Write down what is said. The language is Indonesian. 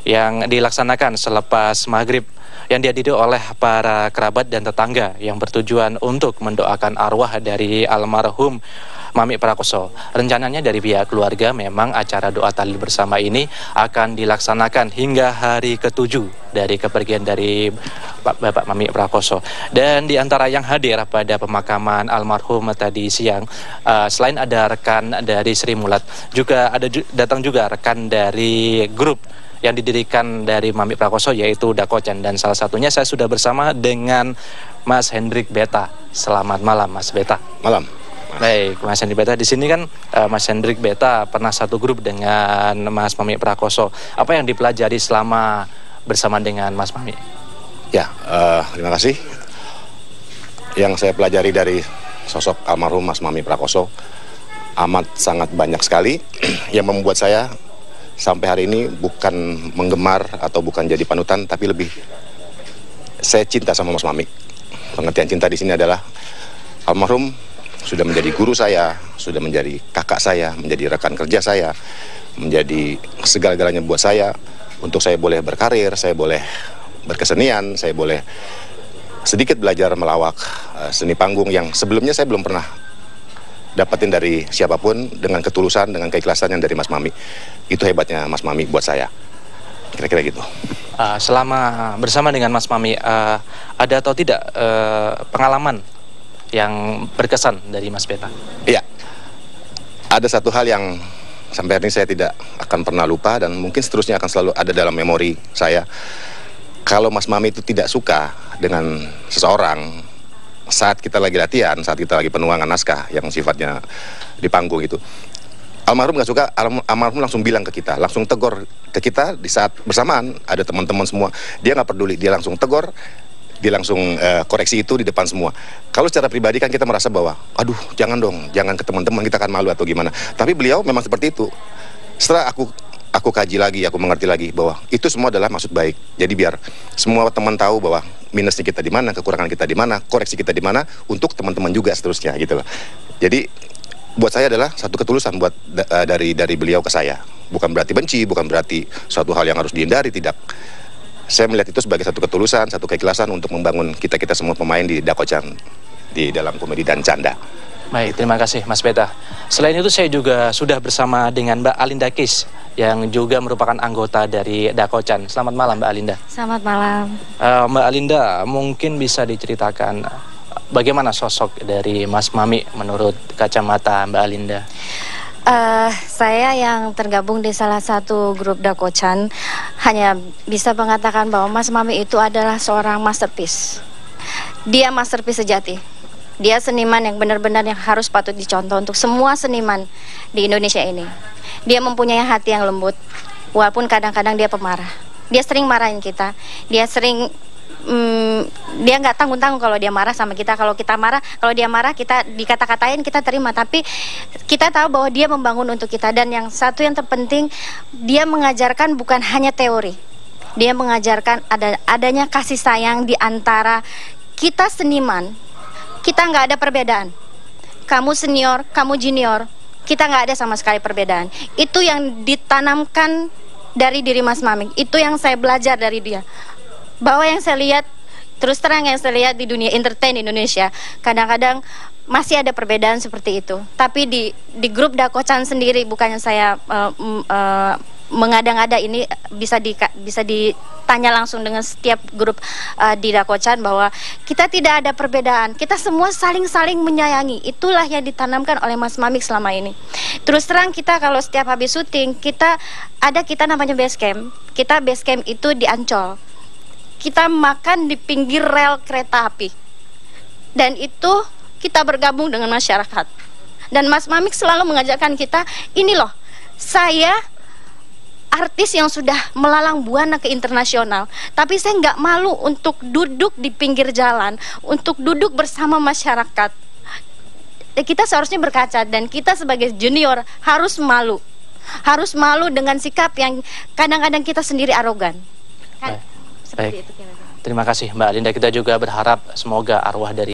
yang dilaksanakan selepas maghrib yang dihadiri oleh para kerabat dan tetangga yang bertujuan untuk mendoakan arwah dari almarhum Mami Prakoso. Rencananya dari pihak keluarga memang acara doa tahlil bersama ini akan dilaksanakan hingga hari ke-7 dari kepergian dari Bapak Mami Prakoso. Dan di antara yang hadir pada pemakaman almarhum tadi siang, selain ada rekan dari Sri Mulat, juga datang juga rekan dari grup yang didirikan dari Mami Prakoso, yaitu Dakocan. Dan salah satunya saya sudah bersama dengan Mas Hendrik Beta. Selamat malam, Mas Beta. Malam. Baik, Mas Hendrik Beta. Di sini kan Mas Hendrik Beta pernah satu grup dengan Mas Mami Prakoso. Apa yang dipelajari selama bersama dengan Mas Mami? Ya, terima kasih. Yang saya pelajari dari sosok almarhum Mas Mami Prakoso amat sangat banyak sekali yang membuat saya sampai hari ini bukan menggemar atau bukan jadi panutan, tapi lebih saya cinta sama Mas Mami. Pengertian cinta di sini adalah almarhum sudah menjadi guru saya, sudah menjadi kakak saya, menjadi rekan kerja saya, menjadi segala-galanya buat saya. Untuk saya boleh berkarir, saya boleh berkesenian, saya boleh sedikit belajar melawak seni panggung yang sebelumnya saya belum pernah dapetin dari siapapun, dengan ketulusan, dengan keikhlasan yang dari Mas Mami. Itu hebatnya Mas Mami buat saya. Kira-kira gitu. Selama bersama dengan Mas Mami, ada atau tidak pengalaman yang berkesan dari Mas Beta? Iya. Ada satu hal yang sampai hari ini saya tidak akan pernah lupa dan mungkin seterusnya akan selalu ada dalam memori saya. Kalau Mas Mami itu tidak suka dengan seseorang, saat kita lagi latihan, saat kita lagi penuangan naskah yang sifatnya di panggung itu, almarhum nggak suka, almarhum langsung bilang ke kita, langsung tegur ke kita di saat bersamaan, ada teman-teman semua, dia nggak peduli, dia langsung tegur, dia langsung koreksi itu di depan semua. Kalau secara pribadi kan kita merasa bahwa, aduh jangan dong, jangan ke teman-teman, kita akan malu atau gimana. Tapi beliau memang seperti itu. Setelah aku kaji lagi, aku mengerti lagi bahwa itu semua adalah maksud baik. Jadi biar semua teman tahu bahwa minusnya kita di mana, kekurangan kita di mana, koreksi kita di mana, untuk teman-teman juga seterusnya gitu loh. Jadi buat saya adalah satu ketulusan buat dari beliau ke saya. Bukan berarti benci, bukan berarti suatu hal yang harus dihindari, tidak. Saya melihat itu sebagai satu ketulusan, satu keikhlasan untuk membangun kita-kita semua pemain di Dakocan, di dalam komedi dan canda. Baik, terima kasih Mas Beta. Selain itu saya juga sudah bersama dengan Mbak Alinda Kis, yang juga merupakan anggota dari Dakocan. Selamat malam Mbak Alinda. Selamat malam. Mbak Alinda, mungkin bisa diceritakan bagaimana sosok dari Mas Mami menurut kacamata Mbak Alinda? Saya yang tergabung di salah satu grup Dakocan hanya bisa mengatakan bahwa Mas Mami itu adalah seorang masterpiece. Dia masterpiece sejati. Dia seniman yang benar-benar yang harus patut dicontoh untuk semua seniman di Indonesia ini. Dia mempunyai hati yang lembut, walaupun kadang-kadang dia pemarah. Dia sering marahin kita. Dia sering dia nggak tanggung-tanggung kalau dia marah sama kita. Kalau kita marah, kalau dia marah, kita dikata-katain, kita terima. Tapi kita tahu bahwa dia membangun untuk kita. Dan yang satu yang terpenting, dia mengajarkan bukan hanya teori. Dia mengajarkan adanya kasih sayang di antara kita seniman. Kita nggak ada perbedaan. Kamu senior, kamu junior, kita nggak ada sama sekali perbedaan. Itu yang ditanamkan dari diri Mas Mami. Itu yang saya belajar dari dia. Bahwa yang saya lihat, terus terang yang saya lihat di dunia entertain Indonesia, kadang-kadang masih ada perbedaan seperti itu. Tapi di grup Dakocan sendiri, bukannya saya mengada-ngada, ini bisa ditanya langsung dengan setiap grup di Dakocan bahwa kita tidak ada perbedaan, kita semua saling-saling menyayangi. Itulah yang ditanamkan oleh Mas Mamik selama ini. Terus terang kita kalau setiap habis syuting, kita namanya base camp. Kita base camp itu di Ancol. Kita makan di pinggir rel kereta api. Dan itu kita bergabung dengan masyarakat. Dan Mas Mamik selalu mengajarkan kita, ini loh, saya artis yang sudah melalang buana ke internasional, tapi saya nggak malu untuk duduk di pinggir jalan, untuk duduk bersama masyarakat. Kita seharusnya berkaca, dan kita sebagai junior harus malu dengan sikap yang kadang-kadang kita sendiri arogan. Kan? Baik. Terima kasih Mbak Alinda. Kita juga berharap semoga arwah dari